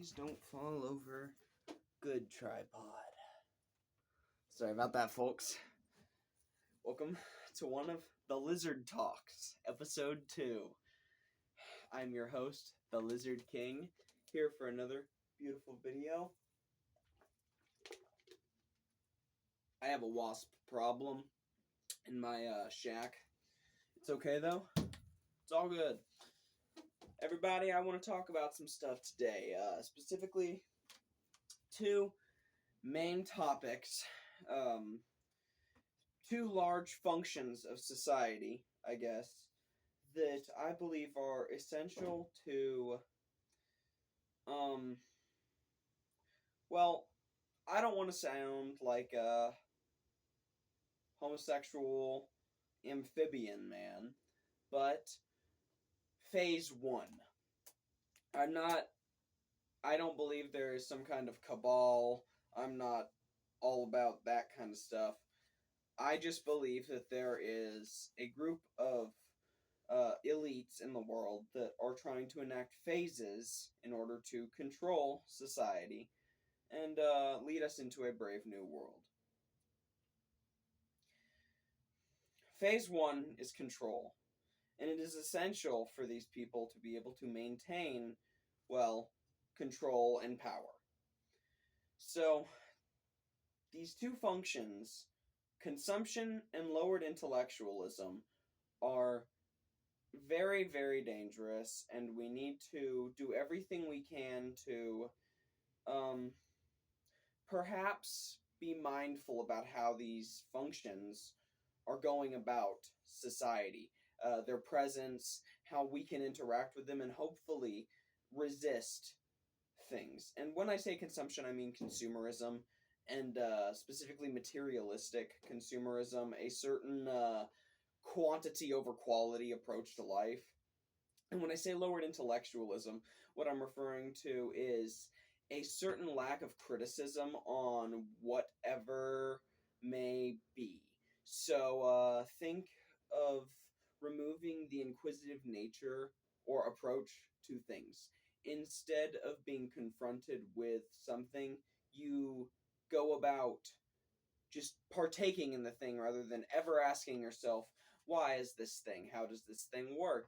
Please don't fall over. Good tripod. Sorry about that, folks. Welcome to one of the Lizard Talks, episode 2. I'm your host, the Lizard King, here for another beautiful video. I have a wasp problem in my shack. It's okay though. It's all good. Everybody, I want to talk about some stuff today. Specifically, two main topics. Two large functions of society, I guess, that I believe are essential to, well, I don't want to sound like a homosexual amphibian man, but phase 1. I don't believe there is some kind of cabal. I'm not all about that kind of stuff. I just believe that there is a group of elites in the world that are trying to enact phases in order to control society and lead us into a brave new world. Phase 1 is control, and it is essential for these people to be able to maintain, well, control and power. So, these two functions, consumption and lowered intellectualism, are very, very dangerous, and we need to do everything we can to perhaps be mindful about how these functions are going about society, their presence, how we can interact with them, and hopefully resist things. And when I say consumption, I mean consumerism, and specifically materialistic consumerism, a certain quantity over quality approach to life. And when I say lowered intellectualism, what I'm referring to is a certain lack of criticism on whatever may be. So think of removing the inquisitive nature or approach to things. Instead of being confronted with something, you go about just partaking in the thing rather than ever asking yourself, why is this thing? How does this thing work?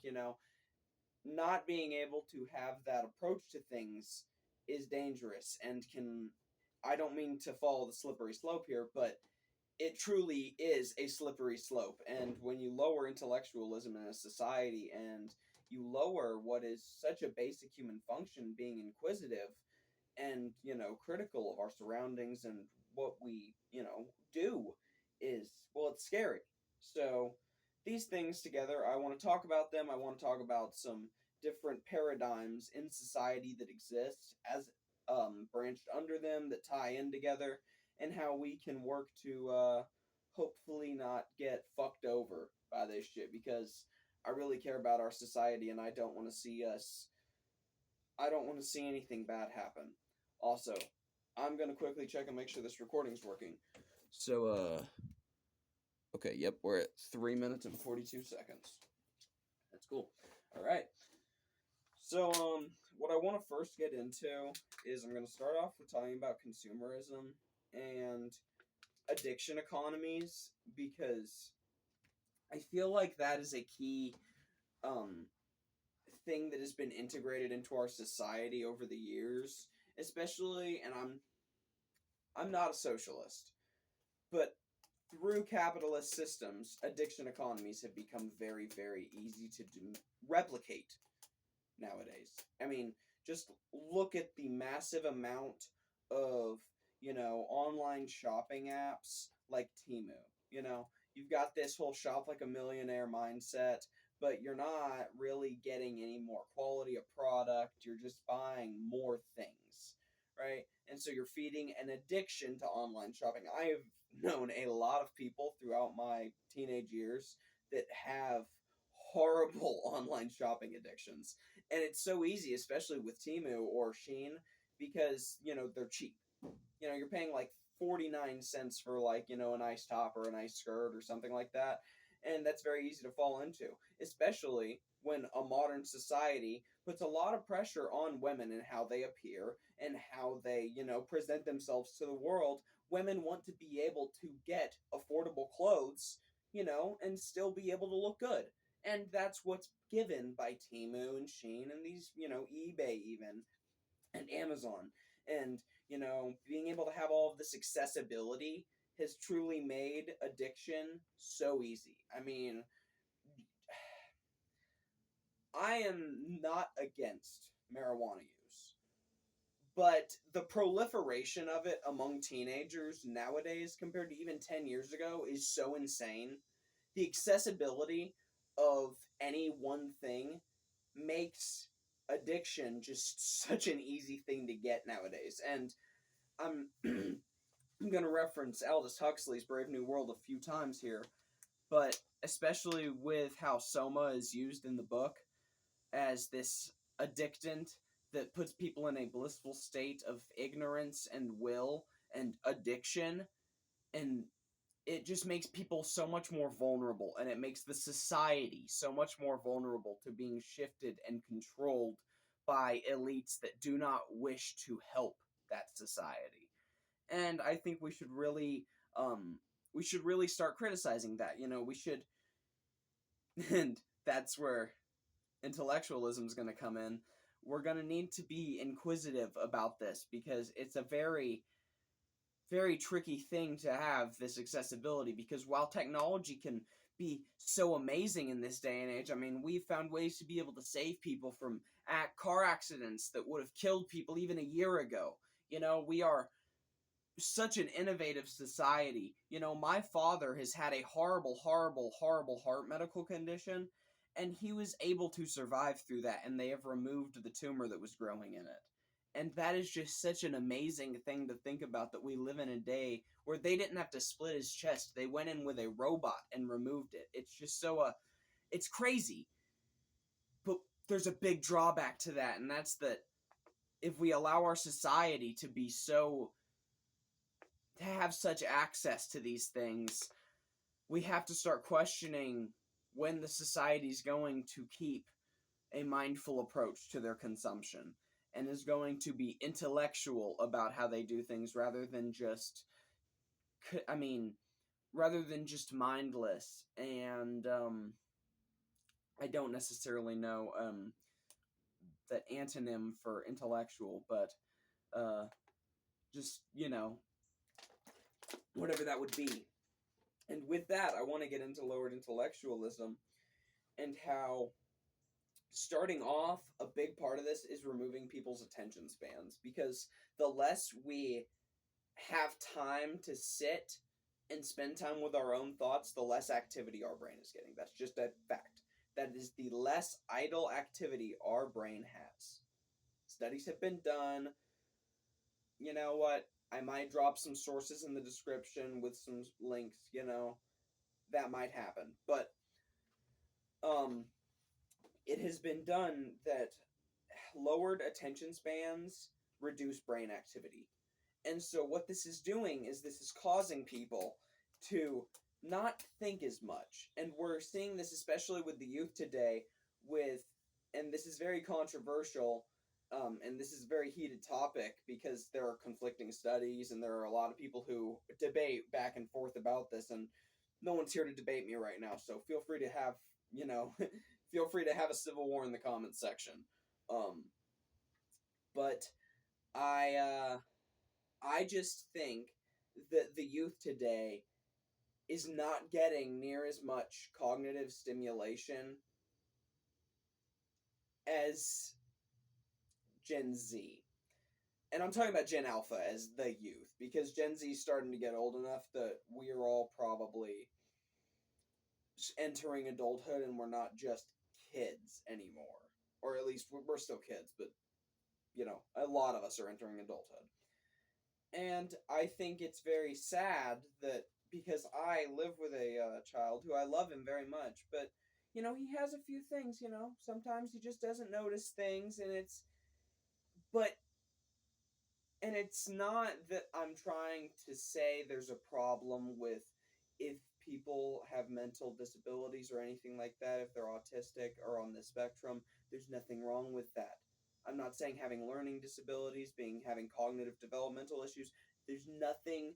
Not being able to have that approach to things is dangerous and I don't mean to follow the slippery slope here, but it truly is a slippery slope. And when you lower intellectualism in a society and you lower what is such a basic human function, being inquisitive and, critical of our surroundings and what we, do, is, well, it's scary. So these things together, I want to talk about them. I want to talk about some different paradigms in society that exist as branched under them that tie in together, and how we can work to hopefully not get fucked over by this shit, because I really care about our society and I don't want to see anything bad happen. Also, I'm going to quickly check and make sure this recording's working. So, okay, yep, we're at 3 minutes and 42 seconds. That's cool. All right. So, what I want to first get into is I'm going to start off with talking about consumerism and addiction economies, because I feel like that is a key thing that has been integrated into our society over the years, especially, and I'm not a socialist, but through capitalist systems, addiction economies have become very, very easy to replicate nowadays. I mean, just look at the massive amount of, online shopping apps like Temu. You've got this whole shop like a millionaire mindset, but you're not really getting any more quality of product. You're just buying more things, right? And so you're feeding an addiction to online shopping. I have known a lot of people throughout my teenage years that have horrible online shopping addictions. And it's so easy, especially with Temu or Shein, because, they're cheap. You're paying like 49 cents for, like, a nice top or a nice skirt or something like that. And that's very easy to fall into, especially when a modern society puts a lot of pressure on women and how they appear and how they, present themselves to the world. Women want to be able to get affordable clothes, and still be able to look good. And that's what's given by Temu and Shein and these, eBay even, and Amazon. And, being able to have all of this accessibility has truly made addiction so easy. I mean, I am not against marijuana use, but the proliferation of it among teenagers nowadays compared to even 10 years ago is so insane. The accessibility of any one thing makes addiction just such an easy thing to get nowadays. And I'm I'm going to reference Aldous Huxley's Brave New World a few times here, but especially with how Soma is used in the book as this addictant that puts people in a blissful state of ignorance and will and addiction, and it just makes people so much more vulnerable, and it makes the society so much more vulnerable to being shifted and controlled by elites that do not wish to help that society. And I think we should really start criticizing that. We should, and that's where intellectualism is going to come in. We're going to need to be inquisitive about this because it's a very, very tricky thing to have this accessibility, because while technology can be so amazing in this day and age, I mean, we've found ways to be able to save people from car accidents that would have killed people even a year ago. We are such an innovative society. My father has had a horrible, horrible, horrible heart medical condition, and he was able to survive through that, and they have removed the tumor that was growing in it. And that is just such an amazing thing to think about, that we live in a day where they didn't have to split his chest. They went in with a robot and removed it. It's just so, it's crazy. But there's a big drawback to that, and that's that if we allow our society to be to have such access to these things, we have to start questioning when the society's going to keep a mindful approach to their consumption and is going to be intellectual about how they do things rather than just, mindless. And I don't necessarily know the antonym for intellectual, but just, whatever that would be. And with that, I want to get into lowered intellectualism and how, starting off, a big part of this is removing people's attention spans, because the less we have time to sit and spend time with our own thoughts, the less activity our brain is getting. That's just a fact. That is the less idle activity our brain has. Studies have been done. You know what? I might drop some sources in the description with some links, that might happen. But it has been done that lowered attention spans reduce brain activity. And so what this is doing is this is causing people to not think as much. And we're seeing this especially with the youth today and this is very controversial, and this is a very heated topic because there are conflicting studies and there are a lot of people who debate back and forth about this, and no one's here to debate me right now, so feel free to have, feel free to have a civil war in the comments section. But I just think that the youth today is not getting near as much cognitive stimulation as Gen Z. And I'm talking about Gen Alpha as the youth, because Gen Z is starting to get old enough that we're all probably entering adulthood and we're not just kids anymore. Or at least we're still kids, but, a lot of us are entering adulthood. And I think it's very sad that, because I live with a child who I love him very much, but, he has a few things, sometimes he just doesn't notice things, and it's not that I'm trying to say there's a problem with if people have mental disabilities or anything like that, if they're autistic or on the spectrum, there's nothing wrong with that. I'm not saying having learning disabilities, having cognitive developmental issues, there's nothing.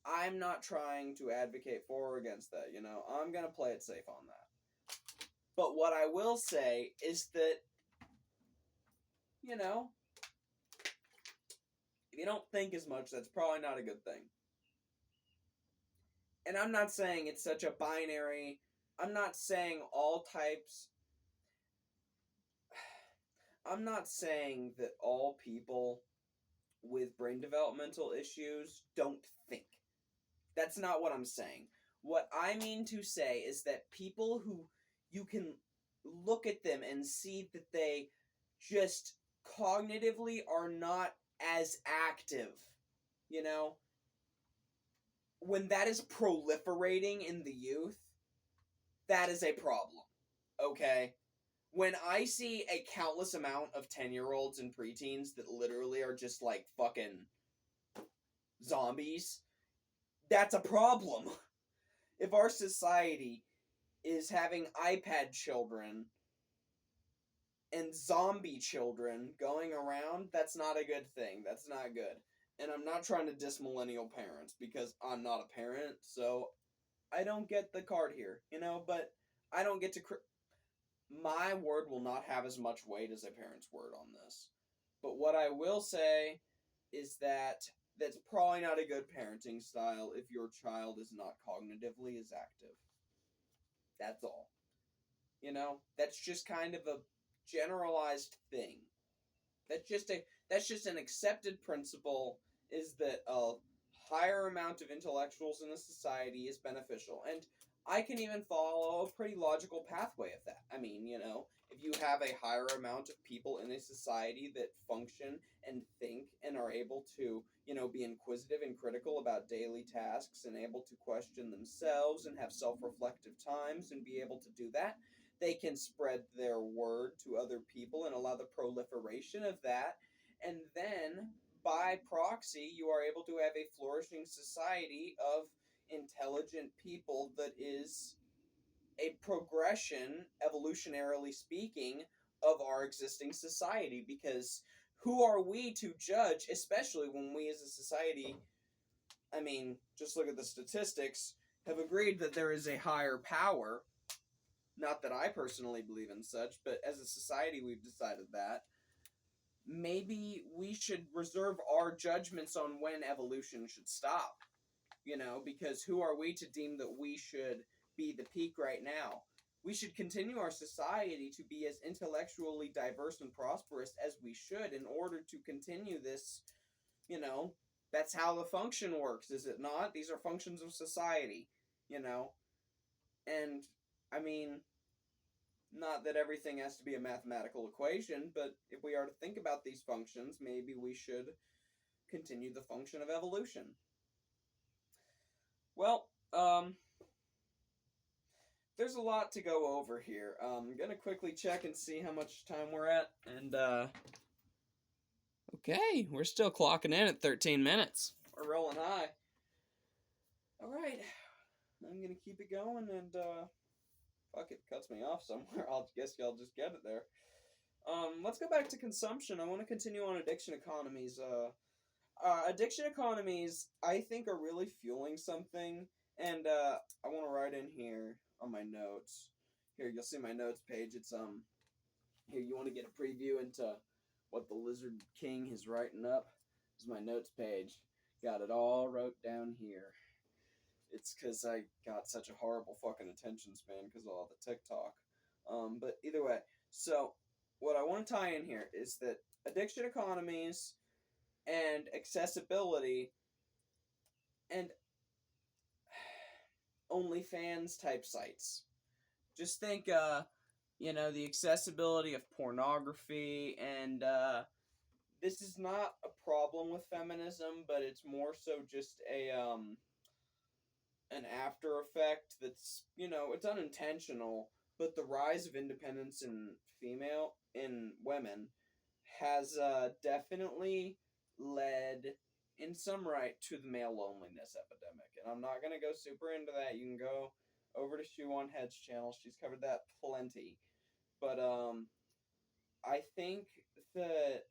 I'm not trying to advocate for or against that, I'm going to play it safe on that. But what I will say is that, if you don't think as much, that's probably not a good thing. And I'm not saying it's such a binary. I'm not saying all types. I'm not saying that all people with brain developmental issues don't think. That's not what I'm saying. What I mean to say is that people who you can look at them and see that they just cognitively are not as active, when that is proliferating in the youth, that is a problem. Okay? When I see a countless amount of 10-year-olds and preteens that literally are just like fucking zombies, that's a problem. If our society is having iPad children and zombie children going around, that's not a good thing. That's not good. And I'm not trying to diss millennial parents because I'm not a parent, so I don't get the card here, but I don't get to... my word will not have as much weight as a parent's word on this. But what I will say is that that's probably not a good parenting style if your child is not cognitively as active. That's all. That's just kind of a generalized thing. That's just an accepted principle, is that a higher amount of intellectuals in a society is beneficial. And I can even follow a pretty logical pathway of that. I mean, if you have a higher amount of people in a society that function and think and are able to, be inquisitive and critical about daily tasks and able to question themselves and have self-reflective times and be able to do that, they can spread their word to other people and allow the proliferation of that. And then, by proxy, you are able to have a flourishing society of intelligent people that is a progression, evolutionarily speaking, of our existing society. Because who are we to judge, especially when we as a society, just look at the statistics, have agreed that there is a higher power. Not that I personally believe in such, but as a society we've decided that. Maybe we should reserve our judgments on when evolution should stop. Because who are we to deem that we should be the peak right now? We should continue our society to be as intellectually diverse and prosperous as we should in order to continue this, that's how the function works, is it not? These are functions of society, and, not that everything has to be a mathematical equation, but if we are to think about these functions, maybe we should continue the function of evolution. Well, there's a lot to go over here. I'm gonna quickly check and see how much time we're at, and, okay, we're still clocking in at 13 minutes. We're rolling high. Alright, I'm gonna keep it going, and, fuck, it cuts me off somewhere. I'll guess y'all just get it there. Let's go back to consumption. I want to continue on addiction economies. Addiction economies, I think, are really fueling something, and I want to write in here on my notes. Here, you'll see my notes page. It's here. You want to get a preview into what the Lizard King is writing up? This is my notes page. Got it all wrote down here. It's because I got such a horrible fucking attention span because of all the TikTok. But either way, so what I want to tie in here is that addiction economies and accessibility and OnlyFans type sites. Just think, the accessibility of pornography, and this is not a problem with feminism, but it's more so just an after effect that's, it's unintentional, but the rise of independence in women has definitely led in some right to the male loneliness epidemic. And I'm not going to go super into that. You can go over to Shoe on Head's channel. She's covered that plenty. But I think that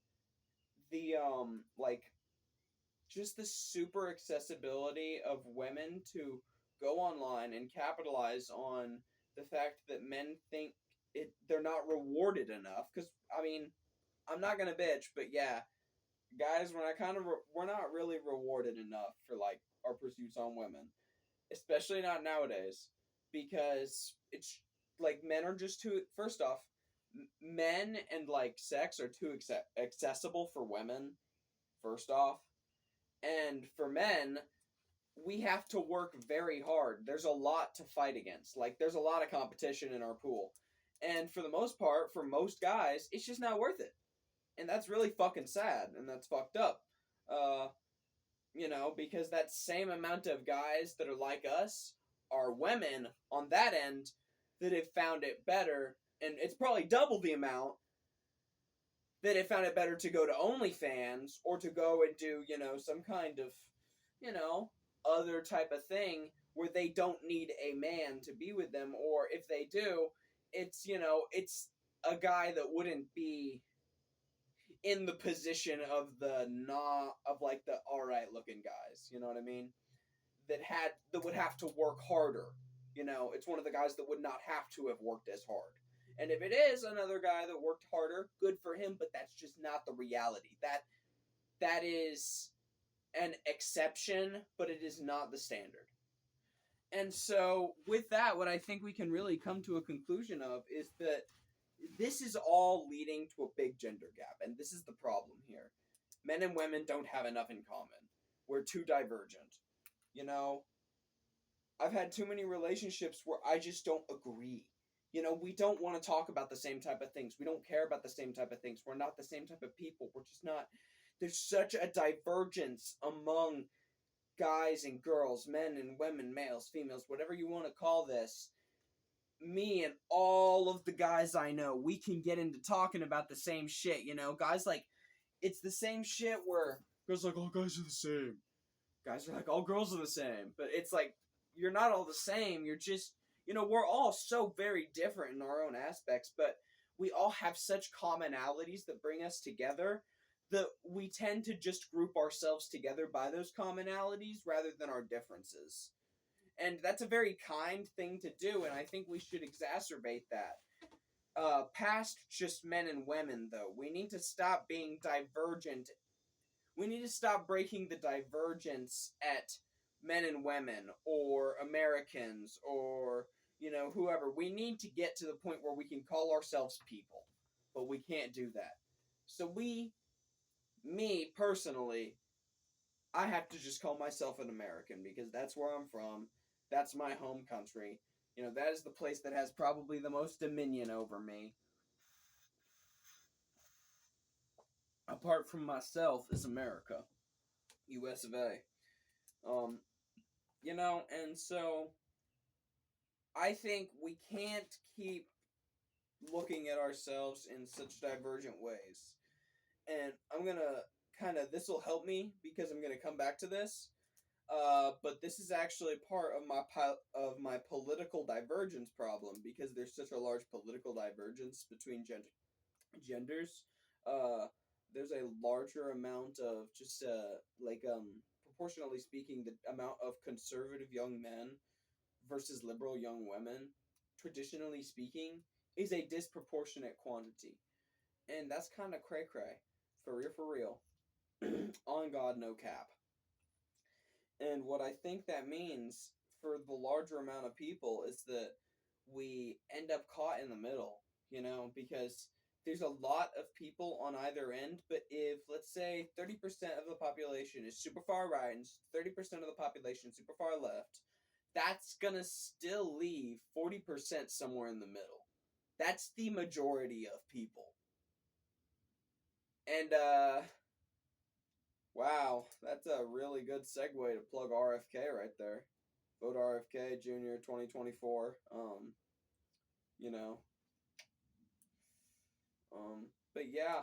the like just the super accessibility of women to go online and capitalize on the fact that men think they're not rewarded enough. Because I mean, I'm not gonna bitch, but yeah, guys, we're not really rewarded enough for like our pursuits on women, especially not nowadays, because it's like men are just too. First off, men and like sex are too accessible for women. First off, and for men, we have to work very hard. There's a lot to fight against. Like, there's a lot of competition in our pool. And for the most part, for most guys, it's just not worth it. And that's really fucking sad. And that's fucked up. Uh, because that same amount of guys that are like us are women on that end that have found it better. And it's probably double the amount that have found it better to go to OnlyFans or to go and do, some kind of, other type of thing where they don't need a man to be with them, or if they do, it's a guy that wouldn't be in the position of like the alright looking guys, you know what I mean? That would have to work harder. It's one of the guys that would not have to have worked as hard. And if it is another guy that worked harder, good for him, but that's just not the reality. That is an exception, but it is not the standard. And so, with that, what I think we can really come to a conclusion of is that this is all leading to a big gender gap, and this is the problem here. Men and women don't have enough in common. We're too divergent. I've had too many relationships where I just don't agree. We don't want to talk about the same type of things. We don't care about the same type of things. We're not the same type of people. We're just not. There's such a divergence among guys and girls, men and women, males, females, whatever you want to call this. Me and all of the guys I know, we can get into talking about the same shit, Guys, like, it's the same shit where girls are like, all guys are the same. Guys are like, all girls are the same. But it's like, you're not all the same. You're just, we're all so very different in our own aspects, but we all have such commonalities that bring us together that we tend to just group ourselves together by those commonalities rather than our differences. And that's a very kind thing to do, and I think we should exacerbate that. Past just men and women, though, we need to stop being divergent. We need to stop breaking the divergence at men and women, or Americans, or, whoever. We need to get to the point where we can call ourselves people, but we can't do that. So me, personally, I have to just call myself an American because that's where I'm from. That's my home country. That is the place that has probably the most dominion over me. Apart from myself is America. US of A. And so I think we can't keep looking at ourselves in such divergent ways. And I'm gonna this will help me because I'm gonna come back to this. But this is actually part of my political divergence problem because there's such a large political divergence between genders. There's a larger amount of just proportionally speaking, the amount of conservative young men versus liberal young women, traditionally speaking, is a disproportionate quantity, and that's kind of cray cray, for real, on God, no cap. And what I think that means for the larger amount of people is that we end up caught in the middle, because there's a lot of people on either end, but if, let's say, 30% of the population is super far right and 30% of the population super far left, that's gonna still leave 40% somewhere in the middle. That's the majority of people. And, wow, that's a really good segue to plug RFK right there. Vote RFK Jr. 2024. You know. But yeah.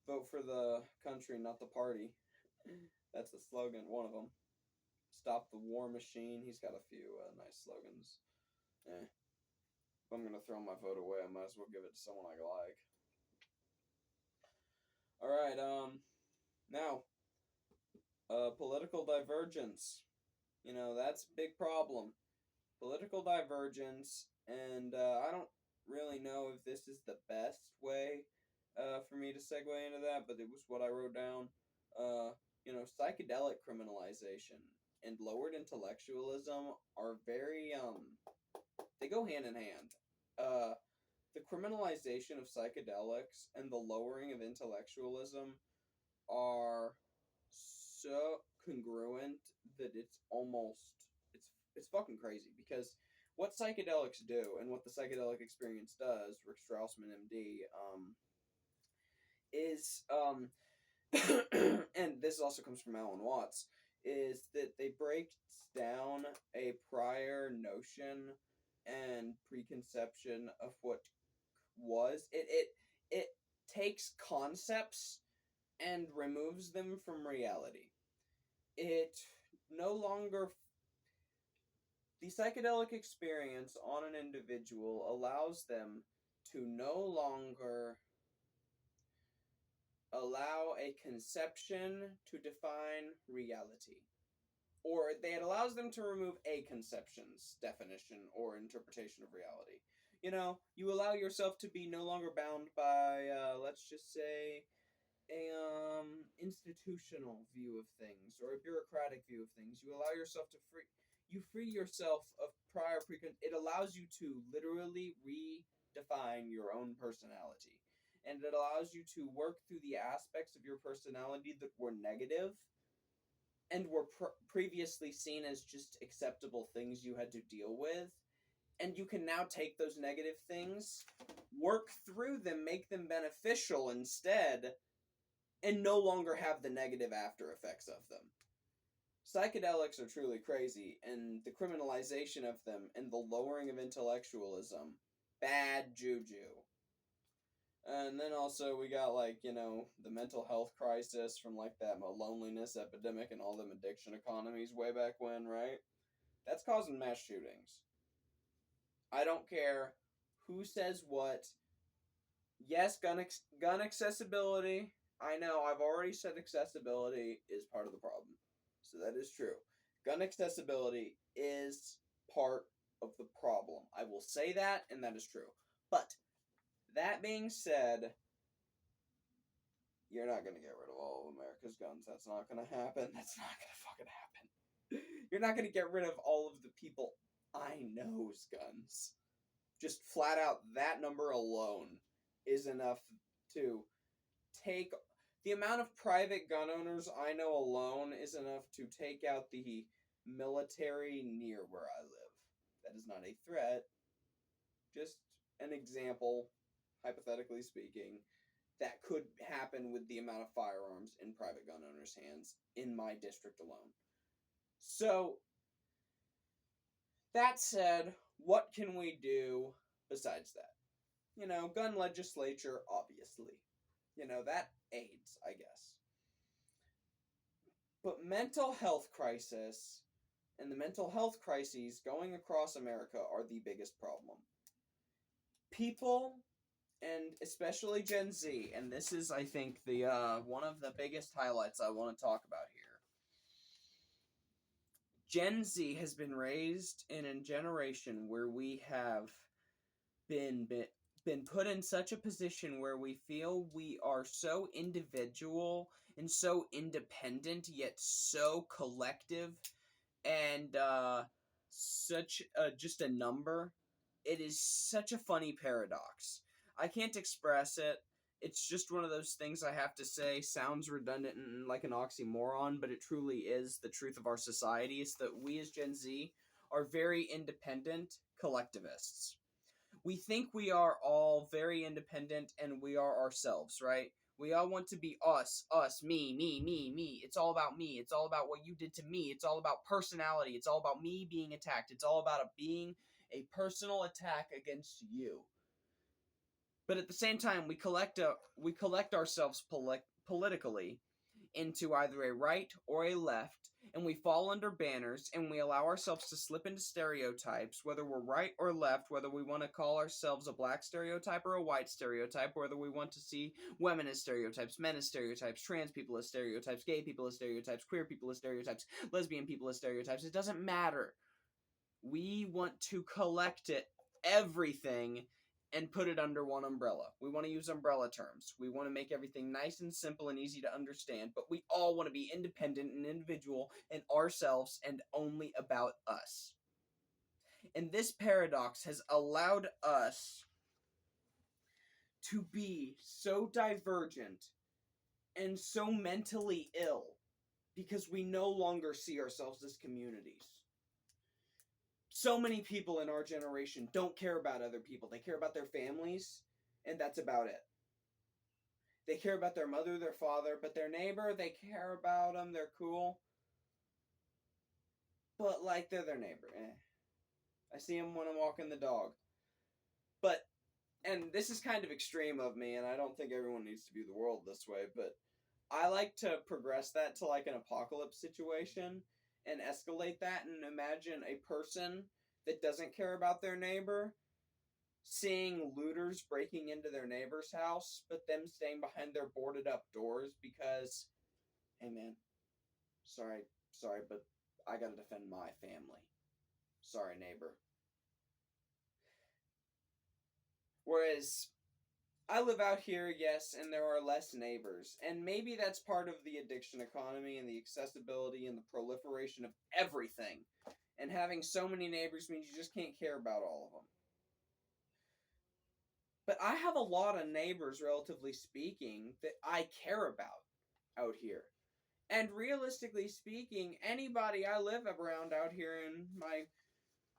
Vote for the country, not the party. That's the slogan, one of them. Stop the war machine. He's got a few nice slogans. Eh. If I'm going to throw my vote away, I might as well give it to someone I like. Alright, now, political divergence. That's a big problem. Political divergence, and I don't really know if this is the best way for me to segue into that, but it was what I wrote down. Psychedelic criminalization and lowered intellectualism are very they go hand in hand. The criminalization of psychedelics and the lowering of intellectualism are so congruent that it's fucking crazy, because what psychedelics do and what the psychedelic experience does, Rick Strassman MD, is and this also comes from Alan Watts, is that they break down a prior notion and preconception of what was. It takes concepts and removes them from reality. It no longer The psychedelic experience on an individual allows them to no longer allow a conception to define reality. Or it allows them to remove a conception's definition or interpretation of reality. You allow yourself to be no longer bound by, let's just say, a institutional view of things or a bureaucratic view of things. You allow yourself to free yourself of prior it allows you to literally redefine your own personality, and it allows you to work through the aspects of your personality that were negative and were previously seen as just acceptable things you had to deal with, and you can now take those negative things, work through them, make them beneficial instead, and no longer have the negative after effects of them. Psychedelics are truly crazy, and the criminalization of them and the lowering of intellectualism, bad juju. And then also we got the mental health crisis from that loneliness epidemic and all them addiction economies way back when, right? That's causing mass shootings. I don't care who says what. Yes, gun accessibility. I know, I've already said accessibility is part of the problem. So that is true. Gun accessibility is part of the problem. I will say that, and that is true. But, that being said, you're not going to get rid of all of America's guns. That's not going to happen. That's not going to fucking happen. You're not going to get rid of all of the people I know's guns. Just flat out, that number alone is enough to take the amount of private gun owners I know alone is enough to take out the military near where I live. That is not a threat, just an example, hypothetically speaking, that could happen with the amount of firearms in private gun owners' hands in my district alone. So, that said, what can we do besides that? Gun legislature, obviously. That aids, I guess. But mental health crisis and the mental health crises going across America are the biggest problem. People, and especially Gen Z, and this is, I think, the one of the biggest highlights I want to talk about here. Gen Z has been raised in a generation where we have been put in such a position where we feel we are so individual and so independent, yet so collective, and such just a number. It is such a funny paradox. I can't express it. It's just one of those things I have to say. Sounds redundant and like an oxymoron, but it truly is the truth of our society. It's that we as Gen Z are very independent collectivists. We think we are all very independent and we are ourselves, right? We all want to be us, me, me, me, me. It's all about me. It's all about what you did to me. It's all about personality. It's all about me being attacked. It's all about being a personal attack against you. But at the same time, we collect ourselves politically into either a right or a left, and we fall under banners, and we allow ourselves to slip into stereotypes, whether we're right or left, whether we want to call ourselves a black stereotype or a white stereotype, whether we want to see women as stereotypes, men as stereotypes, trans people as stereotypes, gay people as stereotypes, queer people as stereotypes, lesbian people as stereotypes. It doesn't matter. We want to collect everything and put it under one umbrella. We want to use umbrella terms. We want to make everything nice and simple and easy to understand, but we all want to be independent and individual and ourselves and only about us. And this paradox has allowed us to be so divergent and so mentally ill because we no longer see ourselves as communities. So many people in our generation don't care about other people. They care about their families, and that's about it. They care about their mother, their father, but their neighbor, they care about them. They're cool. But, like, they're their neighbor. I see them when I'm walking the dog. But, and this is kind of extreme of me, and I don't think everyone needs to view the world this way, but I like to progress that to, like, an apocalypse situation and escalate that and imagine a person that doesn't care about their neighbor seeing looters breaking into their neighbor's house, but them staying behind their boarded up doors because, hey man, sorry, but I gotta defend my family. Sorry, neighbor. Whereas I live out here, yes, and there are less neighbors. And maybe that's part of the addiction economy and the accessibility and the proliferation of everything. And having so many neighbors means you just can't care about all of them. But I have a lot of neighbors, relatively speaking, that I care about out here. And realistically speaking, anybody I live around out here in my,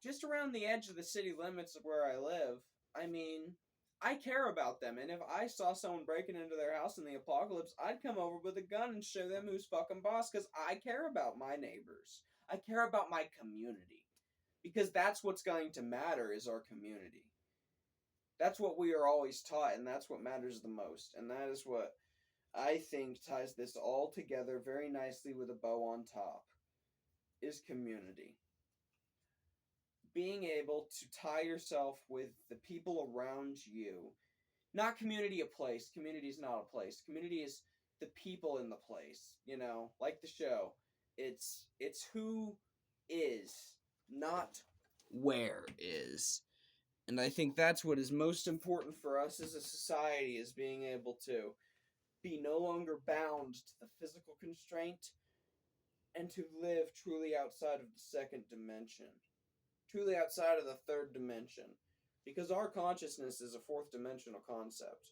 just around the edge of the city limits of where I live, I mean, I care about them. And if I saw someone breaking into their house in the apocalypse, I'd come over with a gun and show them who's fucking boss, because I care about my neighbors. I care about my community. Because that's what's going to matter, is our community. That's what we are always taught, and that's what matters the most. And that is what I think ties this all together very nicely with a bow on top, is community. Being able to tie yourself with the people around you. Not community a place. Community is not a place. Community is the people in the place. You know, like the show. It's who is, not where is. And I think that's what is most important for us as a society, is being able to be no longer bound to the physical constraint and to live truly outside of the second dimension. Truly outside of the third dimension. Because our consciousness is a fourth dimensional concept.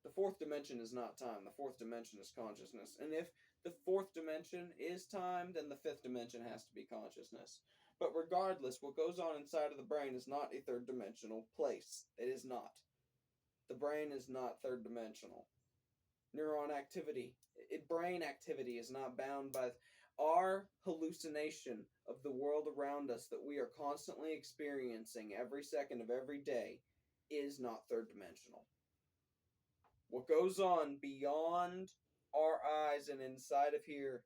The fourth dimension is not time. The fourth dimension is consciousness. And if the fourth dimension is time, then the fifth dimension has to be consciousness. But regardless, what goes on inside of the brain is not a third dimensional place. It is not. The brain is not third dimensional. Neuron activity, brain activity is not bound by our hallucination of the world around us that we are constantly experiencing every second of every day is not third dimensional. What goes on beyond our eyes and inside of here,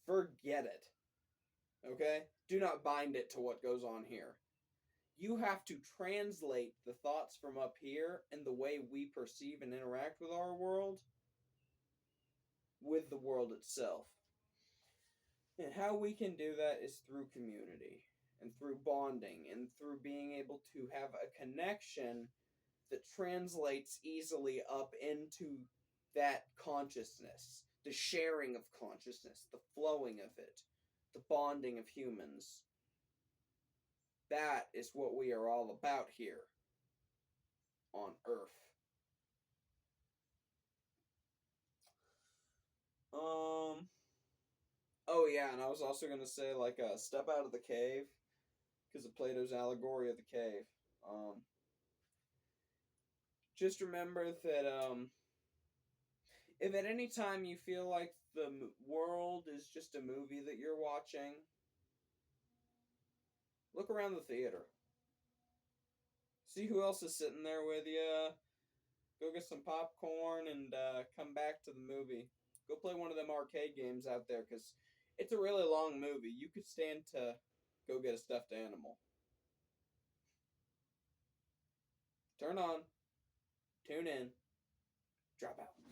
forget it. Okay? Do not bind it to what goes on here. You have to translate the thoughts from up here and the way we perceive and interact with our world with the world itself. And how we can do that is through community and through bonding and through being able to have a connection that translates easily up into that consciousness, the sharing of consciousness, the flowing of it, the bonding of humans. That is what we are all about here on Earth. Oh yeah, and I was also gonna say, like, step out of the cave, because of Plato's allegory of the cave. Just remember that if at any time you feel like the world is just a movie that you're watching, look around the theater. See who else is sitting there with you. Go get some popcorn and come back to the movie. Go play one of them arcade games out there because it's a really long movie. You could stand to go get a stuffed animal. Turn on, tune in, drop out.